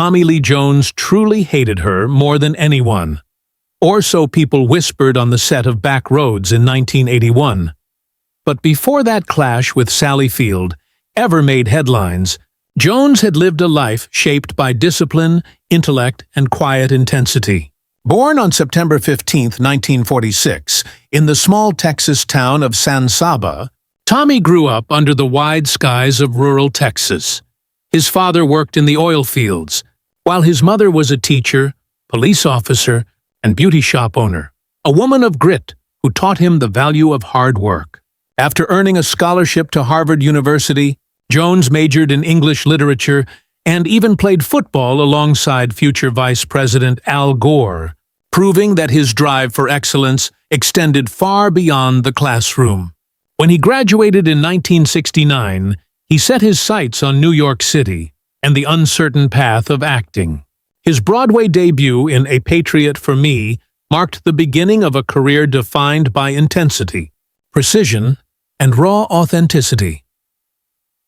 Tommy Lee Jones truly hated her more than anyone. Or so people whispered on the set of Back Roads in 1981. But before that clash with Sally Field ever made headlines, Jones had lived a life shaped by discipline, intellect, and quiet intensity. Born on September 15, 1946, in the small Texas town of San Saba, Tommy grew up under the wide skies of rural Texas. His father worked in the oil fields, while his mother was a teacher, police officer, and beauty shop owner, a woman of grit who taught him the value of hard work. After earning a scholarship to Harvard University, Jones majored in English literature and even played football alongside future Vice President Al Gore, proving that his drive for excellence extended far beyond the classroom. When he graduated in 1969, he set his sights on New York City and the uncertain path of acting. His Broadway debut in A Patriot for Me marked the beginning of a career defined by intensity, precision, and raw authenticity.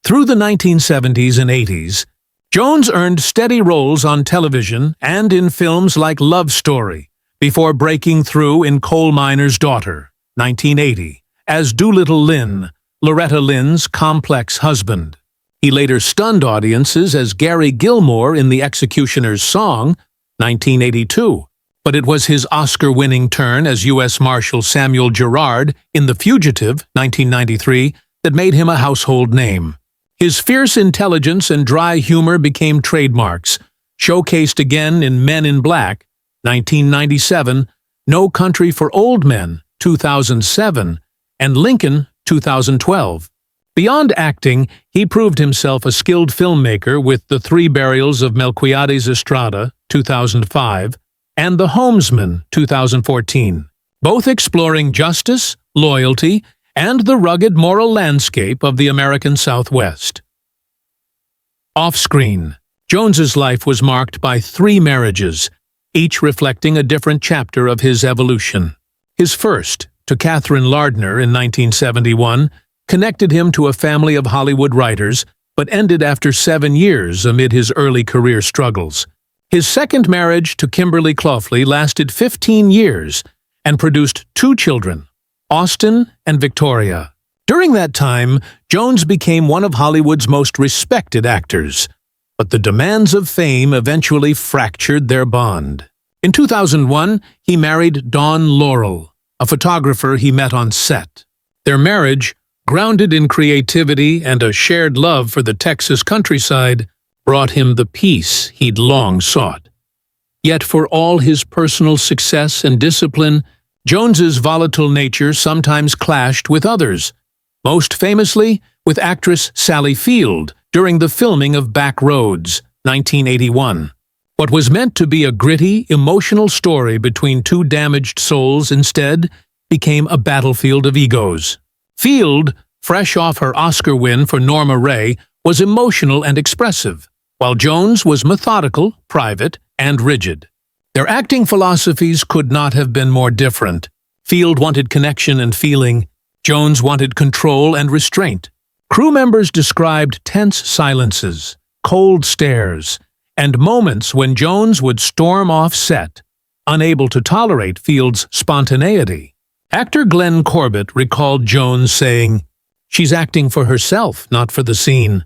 Through the 1970s and 80s, Jones earned steady roles on television and in films like Love Story, before breaking through in Coal Miner's Daughter, 1980, as Doolittle Lynn, Loretta Lynn's complex husband. He later stunned audiences as Gary Gilmore in The Executioner's Song, 1982, but it was his Oscar-winning turn as U.S. Marshal Samuel Gerard in The Fugitive, 1993, that made him a household name. His fierce intelligence and dry humor became trademarks, showcased again in Men in Black, 1997, No Country for Old Men, 2007, and Lincoln, 2012. Beyond acting, he proved himself a skilled filmmaker with The Three Burials of Melquiades Estrada, 2005, and The Homesman, 2014, both exploring justice, loyalty, and the rugged moral landscape of the American Southwest. Off-screen, Jones's life was marked by 3 marriages, each reflecting a different chapter of his evolution. His first, to Catherine Lardner in 1971, connected him to a family of Hollywood writers, but ended after 7 years amid his early career struggles. His second marriage to Kimberly Claughley lasted 15 years and produced 2 children, Austin and Victoria. During that time, Jones became one of Hollywood's most respected actors, but the demands of fame eventually fractured their bond. In 2001, he married Dawn Laurel, a photographer he met on set. Their marriage, grounded in creativity and a shared love for the Texas countryside, brought him the peace he'd long sought. Yet for all his personal success and discipline, Jones's volatile nature sometimes clashed with others, most famously with actress Sally Field during the filming of Back Roads, 1981. What was meant to be a gritty, emotional story between 2 damaged souls instead became a battlefield of egos. Field, fresh off her Oscar win for Norma Ray, was emotional and expressive, while Jones was methodical, private, and rigid. Their acting philosophies could not have been more different. Field wanted connection and feeling. Jones wanted control and restraint. Crew members described tense silences, cold stares, and moments when Jones would storm off set, unable to tolerate Field's spontaneity. Actor Glenn Corbett recalled Jones saying, "She's acting for herself, not for the scene."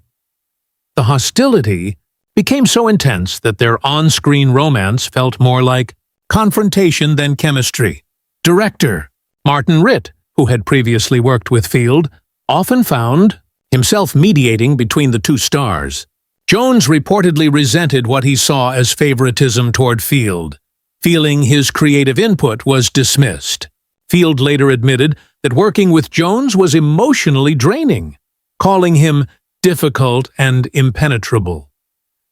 The hostility became so intense that their on-screen romance felt more like confrontation than chemistry. Director Martin Ritt, who had previously worked with Field, often found himself mediating between the 2 stars. Jones reportedly resented what he saw as favoritism toward Field, feeling his creative input was dismissed. Field later admitted that working with Jones was emotionally draining, calling him difficult and impenetrable.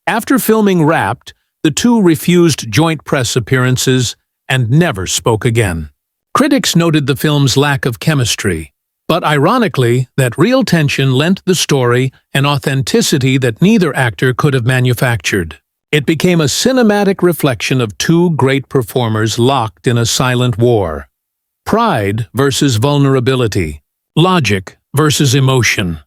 After filming Wrapped, the 2 refused joint press appearances and never spoke again. Critics noted the film's lack of chemistry, but ironically, that real tension lent the story an authenticity that neither actor could have manufactured. It became a cinematic reflection of 2 great performers locked in a silent war. Pride versus vulnerability, logic versus emotion.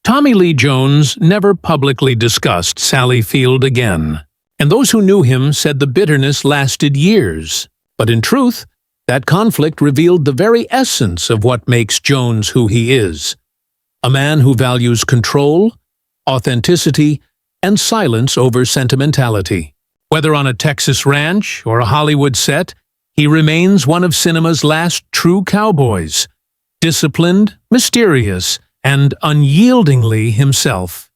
Tommy Lee Jones never publicly discussed Sally Field again, and those who knew him said the bitterness lasted years. But in truth, that conflict revealed the very essence of what makes Jones who he is. A man who values control, authenticity, and silence over sentimentality. Whether on a Texas ranch or a Hollywood set, he remains one of cinema's last true cowboys, disciplined, mysterious, and unyieldingly himself.